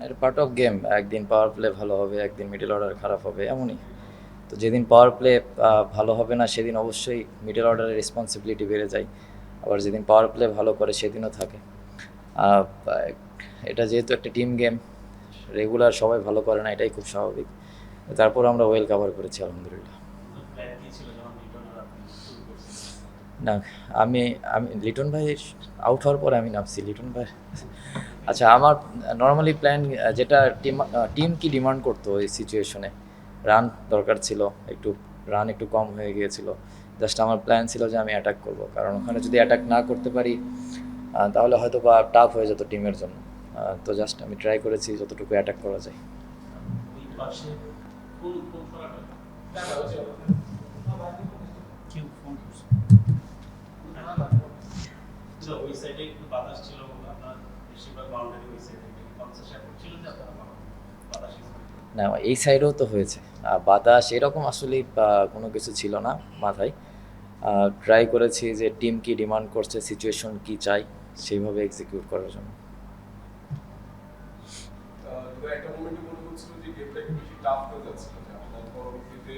এটা part of game. একদিন power play ভালো হবে, একদিন মিডল অর্ডার খারাপ হবে, এমনই। তো যেদিন পাওয়ার প্লে ভালো হবে না সেদিন অবশ্যই মিডল অর্ডারের রেসপন্সিবিলিটি বেড়ে যায়। আবার যেদিন পাওয়ার প্লে ভালো করে সেদিনও থাকে। আহ, এটা যেহেতু একটা টিম গেম, রেগুলার সবাই ভালো করে না, এটাই খুব স্বাভাবিক। তারপর আমরা ওয়েল কাভার করেছি আলহামদুলিল্লাহ। না, আমি আমি লিটন ভাই আউট হওয়ার পরে আমি নামছি লিটন ভাই। আচ্ছা, আমার নর্মালি প্ল্যান, যেটা টিম টিম কি ডিমান্ড করতো ওই সিচুয়েশনে, রান দরকার ছিল, একটু রান একটু কম হয়ে গিয়েছিল। জাস্ট আমার প্ল্যান ছিল যে আমি অ্যাটাক করব, কারণ ওখানে যদি অ্যাটাক না করতে পারি তাহলে হয়তো বা টাফ হয়ে যেত টিমের জন্য। তো জাস্ট আমি ট্রাই করেছি যতটুকু অ্যাটাক করা যায়। না, এই সাইডেও তো হয়েছে বাতাস এরকম আসলে কোনো কিছু ছিল না মাথায়। ট্রাই করেছি যে টিম কি ডিমান্ড করছে, সিচুয়েশন কি চাই, সেইভাবে এক্সিকিউট করার জন্য। একটা মোমেন্টে মনে হচ্ছিল যে গেমটা একটু বেশি টাফ হয়ে যাচ্ছিল, যে আপনার পরবর্তীতে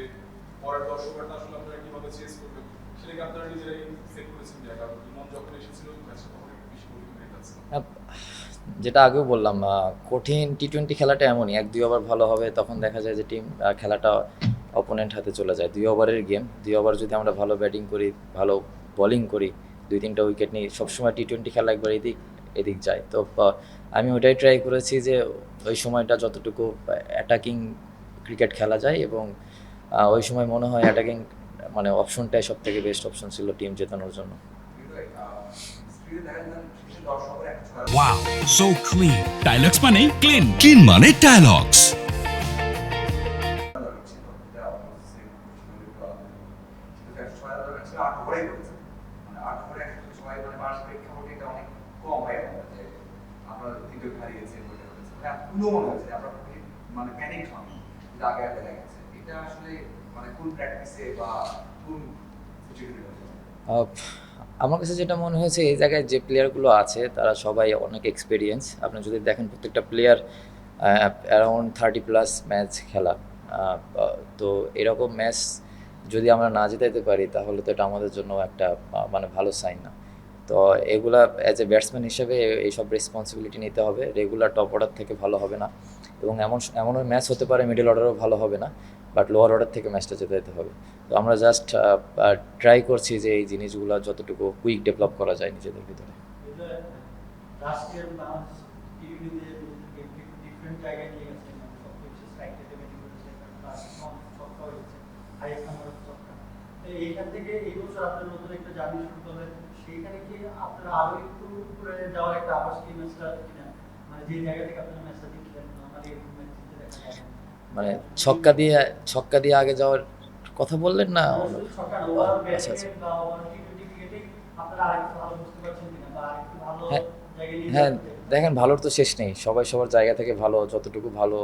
পরের দর্শকরা আসলে আপনারা কিভাবে চেস করবেন সেটাকে আপনারা নিজেরাই সেট করেছেন, যে কারণ ইমন যখন এসেছিল ম্যাচটা তখন একটু বেশি কঠিন হয়ে যাচ্ছিল। আহ, যেটা আগেও বললাম, কঠিন টি-20 খেলাটা এমনই, 1-2 ওভার ভালো হবে তখন দেখা যায় যে টিম খেলাটা অপোনেন্ট হাতে চলে যায়। 2 ওভারের গেম, 2 ওভার যদি আমরা ভালো ব্যাটিং করি, ভালো বোলিং করি, 2-3টা উইকেট নিই, সবসময় টি-20 খেলা একবার এদিক এদিক যায়। তো আমি ওইটাই ট্রাই করেছি যে ওই সময়টা যতটুকু অ্যাটাকিং ক্রিকেট খেলা যায়, এবং ওই সময় মনে হয় অ্যাটাকিং মানে অপশনটাই সব থেকে বেস্ট অপশন ছিল টিম জেতানোর জন্য। Wow, so clean. ডায়লগস মানে ক্লিন, ক্লিন মানে ডায়লগস। মানে প্যানিক হন যে আগে আগে লেগেছে, এটা আসলে মানে কোন প্র্যাকটিসে বা কোন সিচুয়েশনে? আহ, আমার কাছে যেটা মনে হয়েছে, এই জায়গায় যে প্লেয়ারগুলো আছে তারা সবাই অনেক এক্সপিরিয়েন্স। আপনি যদি দেখেন প্রত্যেকটা প্লেয়ার অ্যারাউন্ড 30+ ম্যাচ খেলা। তো এরকম ম্যাচ যদি আমরা না জেতাইতে পারি তাহলে তো এটা আমাদের জন্য একটা মানে ভালো সাইন না। তো এগুলা অ্যাজ এ ব্যাটসম্যান হিসেবে এইসব রেসপন্সিবিলিটি নিতে হবে। রেগুলার টপ অর্ডার থেকে ভালো হবে না, এবং এমনও ম্যাচ হতে পারে মিডল অর্ডারও ভালো হবে না, বাট লোয়ার অর্ডার থেকে ম্যাচটা জেতাইতে হবে। তো আমরা জাস্ট ট্রাই করছি যে এই জিনিসগুলো যতটুকু কুইক ডেভেলপ করা যায় নিজেদের ভিতরে। এইখান থেকে এই বছর আপনার নতুন একটা জার্নি শুরু করবেন, সেইখানে কি আপনারা আরো একটু উপরে যাওয়ার একটা আভাস কি ম্যাচটা আছে কিনা, মানে যে জায়গা থেকে আপনারা ম্যাচটা জিতলেন নরমালি এরকম ম্যাচ জিতে দেখা যায় না। মানে ছক্কা দিয়ে ছক্কা দিয়ে আগে যাওয়ার কথা বললেন না? শুধু ছক্কা না, ওভারঅল আচ্ছা, ব্যাটিং আচ্ছা। এ বা ওভারঅল টি-20 ক্রিকেটে আপনারা আরেকটু ভালো বুঝতে পারছেন কিনা বা আরেকটু ভালো হ্যাঁ, জায়গায় নিয়ে হ্যাঁ, যেতে চান? দেখেন ভালোর তো শেষ নেই। সবাই সবার জায়গা থেকে ভালো, যতটুকু ভালো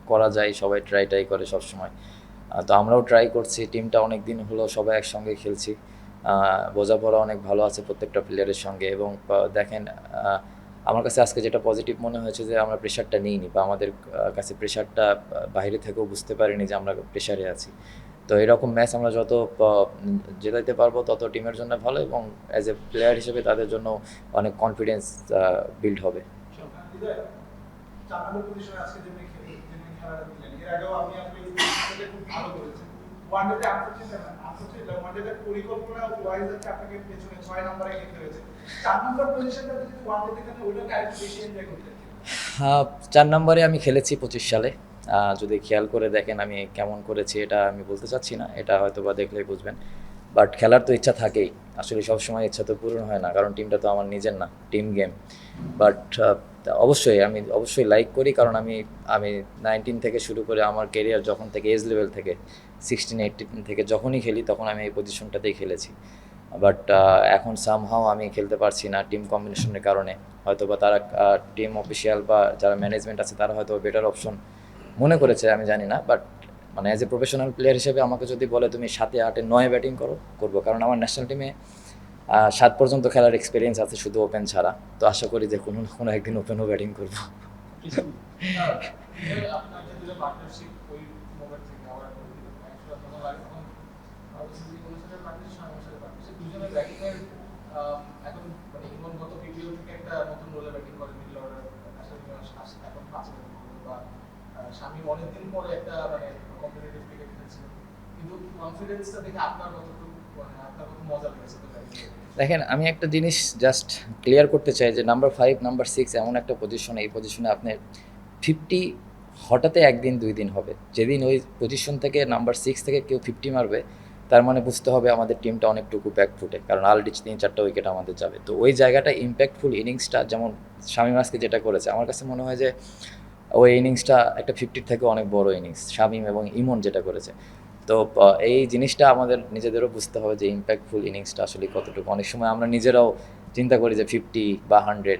করা যায় সবাই ট্রাই করে সবসময়। তো আমরাও ট্রাই করছি। টিমটা অনেক দিন হলো সবাই একসঙ্গে খেলছি। বোঝাপড়া অনেক ভালো আছে প্রত্যেকটা প্লেয়ারের সঙ্গে, এবং দেখেন আমার কাছে আজকে যেটা পজিটিভ মনে হয়েছে যে আমরা প্রেশারটা নিইনি, বা আমাদের কাছে প্রেশারটা বাইরে থেকেও বুঝতে পারিনি যে আমরা প্রেশারে আছি। তো এরকম ম্যাচ আমরা যত জেতাইতে পারবো তত টিমের জন্য ভালো, এবং অ্যাজ এ প্লেয়ার হিসেবে তাদের জন্য অনেক কনফিডেন্স বিল্ড হবে। চাপানোর পজিশনে আজকে যেমনি খেলাটা দিলেন, এর আগেও আমি আপনি খুব ভালো করেছেন। ওয়ানডেতে আনফরচুনেটলি ওয়ানডেতে পরিকল্পনা ওয়াইজ হচ্ছে আপনাকে পেছনে 6 নম্বরে খেলতে হয়েছে। 4 নম্বর পজিশনটাতে যদি ওয়ানডেতে খেলেন ওটাকে আরেকটু বেশি এনজয় করতেন। 4 নম্বরে আমি খেলেছি 25 সালে। যদি খেয়াল করে দেখেন আমি কেমন করেছি এটা আমি বলতে চাচ্ছি না, এটা হয়তো বা দেখলেই বুঝবেন। বাট খেলার তো ইচ্ছা থাকেই, আসলে সবসময় ইচ্ছা তো পূরণ হয় না, কারণ টিমটা তো আমার নিজের না, টিম গেম। বাট অবশ্যই আমি অবশ্যই লাইক করি, কারণ আমি আমি 19 থেকে শুরু করে আমার কেরিয়ার যখন থেকে এজ লেভেল থেকে 16-18 থেকে যখনই খেলি তখন আমি এই পজিশনটাতেই খেলেছি। বাট এখন সামহাও আমি খেলতে পারছি না টিম কম্বিনেশনের কারণে। হয়তো বা তারা টিম অফিসিয়াল বা যারা ম্যানেজমেন্ট আছে তারা হয়তো বেটার অপশন মনে করেছে, আমি জানি না। বাট মানে অ্যাজ এ প্রফেশনাল প্লেয়ার হিসেবে আমাকে যদি বলে তুমি 7, 8, 9 ব্যাটিং করবো, কারণ আমার ন্যাশনাল টিমে 7 পর্যন্ত খেলার এক্সপিরিয়েন্স আছে শুধু ওপেন ছাড়া। তো আশা করি যে কোনো না কোনো একদিন ওপেনও ব্যাটিং করবো। আপনার যে দুটো পার্টনারশিপ ওই মোমেন্ট থেকে আমার একশো তখন লাগে তখন অবশ্যই কোনো সাথে পার্টনারশিপ আমার সাথে পার্টনারশিপ দুজনের ব্যাটিং এর এখন মানে ইমন গত ভিডিও থেকে একটা নতুন রোলে ব্যাটিং করে মিডল অর্ডার আসলে এখন 5 বা শামীম অনেকদিন পরে একটা মানে কম্পিটিটিভ ক্রিকেট খেলছিল কিন্তু কনফিডেন্সটা দেখে আপনার কতটুকু মানে আপনার কত মজা লেগেছে তো দেখেন আমি একটা জিনিস জাস্ট ক্লিয়ার করতে চাই যে নাম্বার 5 নাম্বার 6 এমন একটা পজিশন, এই পজিশনে আপনার 50 হঠাৎ একদিন 2 দিন হবে। যেদিন ওই পজিশন থেকে নাম্বার 6 থেকে কেউ 50 মারবে তার মানে বুঝতে হবে আমাদের টিমটা অনেকটুকু ব্যাকফুটে, কারণ অলরেডি 3-4টা উইকেট আমাদের যাবে। তো ওই জায়গাটা ইম্প্যাক্টফুল ইনিংসটা যেমন শামীম আজকে যেটা করেছে, আমার কাছে মনে হয় যে ওই ইনিংসটা একটা 50 থেকে অনেক বড় ইনিংস শামীম এবং ইমন যেটা করেছে। তো এই জিনিসটা আমাদের নিজেদেরও বুঝতে হবে যে ইম্প্যাক্টফুল ইনিংসটা আসলে কতটুকু। অনেক সময় আমরা নিজেরাও চিন্তা করি যে 50 বা 100,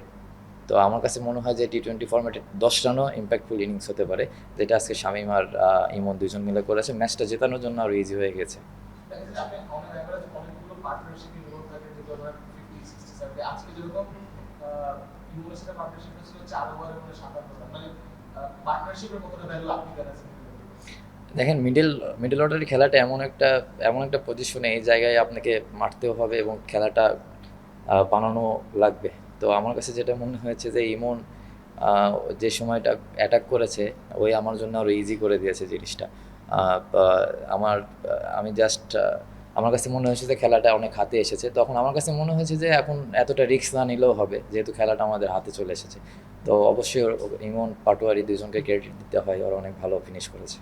তো আমার কাছে মনে হয় যে টি-20 ফরম্যাটে 10 রানও ইম্প্যাক্টফুল ইনিংস হতে পারে, যেটা আজকে শামীম আর ইমন দুজন মিলে করেছে। ম্যাচটা জেতানোর জন্য আরও ইজি হয়ে গেছে। আপনি অন এভারেজ অনেকগুলো পার্টনারশিপ ইনভলভ থাকে যেগুলো ধরেন 50 60 70 আজকে যেরকম ইমনের সাথে পার্টনারশিপ ছিল 4 ওভারের মধ্যে 57 রান মানে পার্টনারশিপের কতটা ভ্যালু আপনি দেন? দেখেন মিডল অর্ডারের খেলাটা এমন একটা পজিশনে, এই জায়গায় আপনাকে মারতেও হবে এবং খেলাটা বানানো লাগবে। তো আমার কাছে যেটা মনে হয়েছে যে ইমন যে সময়টা অ্যাটাক করেছে ওই আমার জন্য আরও ইজি করে দিয়েছে জিনিসটা। আমি জাস্ট আমার কাছে মনে হয়েছে যে খেলাটা অনেক হাতে এসেছে, তখন আমার কাছে মনে হয়েছে যে এখন এতটা রিস্ক না নিলেও হবে যেহেতু খেলাটা আমাদের হাতে চলে এসেছে। তো অবশ্যই ইমন পাটোয়ারি দুজনকে ক্রেডিট দিতে হয়, ওরা অনেক ভালো ফিনিশ করেছে।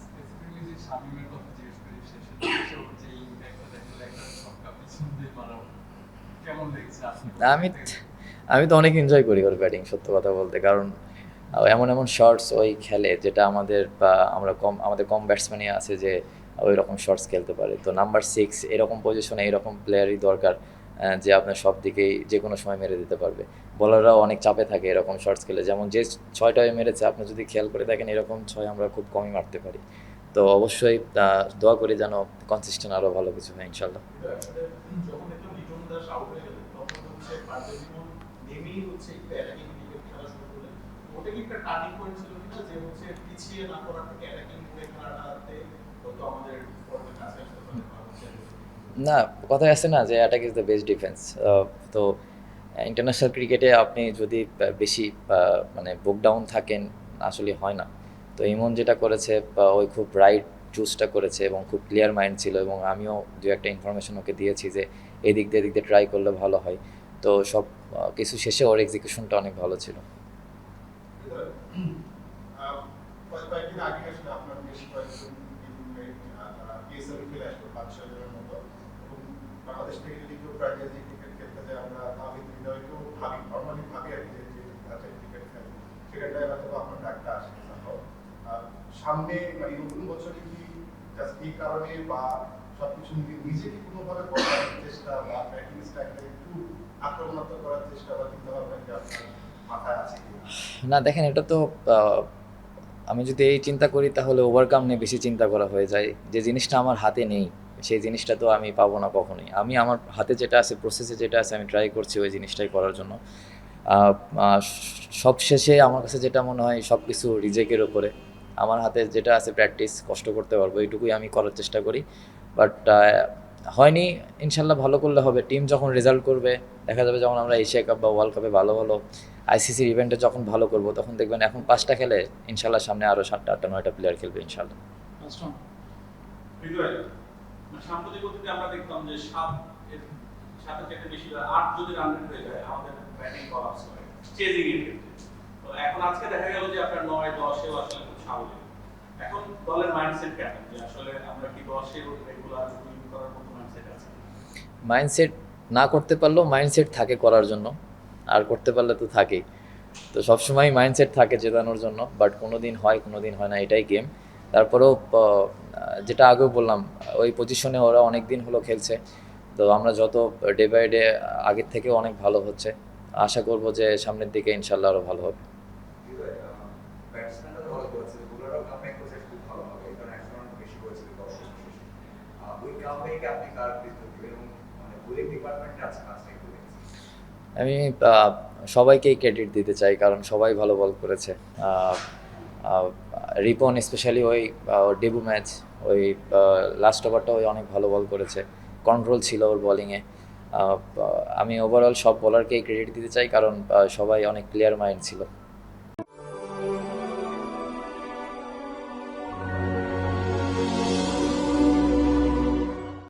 স্পেসিফিকলি যে শামীমের কথা জিজ্ঞেস করি, শেষে ওর যে ইম্প্যাক্টটা দেখলে একটা ছক্কা পিছন দিয়ে মারা, কেমন লেগেছে আপনি? আমি তো অনেক এনজয় করি ওর ব্যাটিং, সত্য কথা বলতে, কারণ এমন শটস ওই খেলে যেটা আমাদের কম ব্যাটসম্যানই আছে যে ওই রকম শটস খেলতে পারে। তো নাম্বার 6 এরকম পজিশনে এরকম প্লেয়ারই দরকার যে আপনার সব দিকেই যে কোনো সময় মেরে দিতে পারবে। বোলাররাও অনেক চাপে থাকে এরকম শটস খেলে, যেমন যে 6টায় মেরেছে আপনি যদি খেয়াল করে দেখেন এরকম 6 আমরা খুব কমই মারতে পারি। তো অবশ্যই দোয়া করি যেন কনসিস্টেন্ট আরও ভালো কিছু হয় ইনশাল্লাহ। যখন দেখলাম লিটন দাস আউট হয়ে গেল তখন হচ্ছে পারভেজ ইমন নেমেই হচ্ছে একটু অ্যাটাকিং ক্রিকেট খেলা শুরু করলেন। ওটা কি একটা টার্নিং পয়েন্ট ছিল কিনা যে হচ্ছে পিছিয়ে না করার থেকে অ্যাটাকিং করে খেলাটাতে হয়তো আমাদের ফর্মে কাছে আসতে পারে বা হচ্ছে না, কথায় আছে না যে attack is the best defence. তো ইন্টারন্যাশনাল ক্রিকেটে আপনি যদি বেশি মানে বুক ডাউন থাকেন আসলে হয় না। তো ইমন যেটা করেছে ওই খুব রাইট চুজটা করেছে এবং খুব ক্লিয়ার মাইন্ড ছিল, এবং আমিও দু একটা ইনফরমেশন ওকে দিয়েছি যে এদিক দিয়ে ট্রাই করলে ভালো হয়। তো সব কিছু শেষে ওর এক্সিকিউশনটা অনেক ভালো ছিল। কয়েকদিন আগে আসলে আপনার বেশ কয়েকজন টিমমেট পিএসএল খেলে আসলো 5-6 জনের মতো, এবং বাংলাদেশ থেকে যদি কেউ ফ্র্যাঞ্চাইজি ক্রিকেট খেলতে যায় আমরা তাহিদ হৃদয়কেও নর্মালি ভাবি আর কি যে ধাঁচে ক্রিকেট খেলে সেখানটায় হয়তো আপনার ডাকটা আসে সম্ভব। সামনে মানে নতুন বছরে কি জাস্ট এই কারণে বা সবকিছু নিজেকে কোনোভাবে করার চেষ্টা বা ব্যাটিং স্টাইলটা একটু আক্রমণাত্মক করার চেষ্টা বা চিন্তা ভাবনা কি আপনার মাথায় আছে কি? না দেখেন, এটা তো আমি যদি এই চিন্তা করি তাহলে ওভারকাম নিয়ে বেশি চিন্তা করা হয়ে যায়। যে জিনিসটা আমার হাতে নেই সেই জিনিসটা তো আমি পাবো না কখনোই। আমি আমার হাতে যেটা আছে, প্রসেসে যেটা আছে, আমি ট্রাই করছি ওই জিনিসটাই করার জন্য। সব শেষে আমার কাছে যেটা মনে হয় সব কিছু রিজেকের ওপরে। আমার হাতে যেটা আছে প্র্যাকটিস, কষ্ট করতে পারবো, এইটুকুই আমি করার চেষ্টা করি। বাট হয়নি, ইনশাল্লাহ ভালো করলে হবে। টিম যখন রেজাল্ট করবে দেখা যাবে, যখন আমরা এশিয়া কাপ বা ওয়ার্ল্ড কাপে ভালো আইসিসির ইভেন্টে যখন ভালো করবো তখন দেখবেন এখন 5টা খেলে ইনশাল্লাহ সামনে আরও 7টা 8টা 9টা প্লেয়ার খেলবে ইনশাল্লাহ। হৃদয়, সাম্প্রতিক অতীতে আমরা দেখতাম যে 7 থেকে বেশি 8 যদি রান রেট হয়ে যায় আমাদের ব্যাটিং কলাপস হয় চেজিং এর ক্ষেত্রে। তো এখন আজকে দেখা গেল যে আপনার 9 10 এও আসলে খুব স্বাভাবিক। এখন দলের মাইন্ডসেট কেমন যে আসলে আমরা কি 10 এ রেগুলার উইন করার মতো মাইন্ডসেট আছে? মাইন্ডসেট না করতে পারলেও মাইন্ডসেট থাকে করার জন্য, আর করতে পারলে তো থাকেই। তো সবসময় মাইন্ডসেট থাকে জেতানোর জন্য, বাট কোনো দিন হয় কোনো দিন হয় না, এটাই গেম। তারপরেও যেটা আগেও বললাম, ওই পজিশনে ওরা অনেক দিন হলো খেলছে। তো আমরা যত ডে বাই ডে আগের থেকেও অনেক ভালো হচ্ছে, আশা করব যে সামনের দিকে ইনশাল্লাহ আরও ভালো হবে। ব্যাটসম্যানরা ভালো করেছে, বোলাররাও কামব্যাক করেছে খুব ভালো হবে, কারণ একশো রান বেশি করেছিল দর্শক শেষে। ওই কামব্যাকে আপনি কার প্লেস করবেন এবং মানে বোলিং ডিপার্টমেন্টে আছে কাজটা একটু আমি সবাইকেই ক্রেডিট দিতে চাই, কারণ সবাই ভালো বল করেছে। রিপন স্পেশালি ওই ডেবু ম্যাচ, ওই লাস্ট ওভারটা ওই অনেক ভালো বল করেছে, কন্ট্রোল ছিল ওর বলিংয়ে। আমি ওভারঅল সব বলারকেই ক্রেডিট দিতে চাই, কারণ সবাই অনেক ক্লিয়ার মাইন্ড ছিল।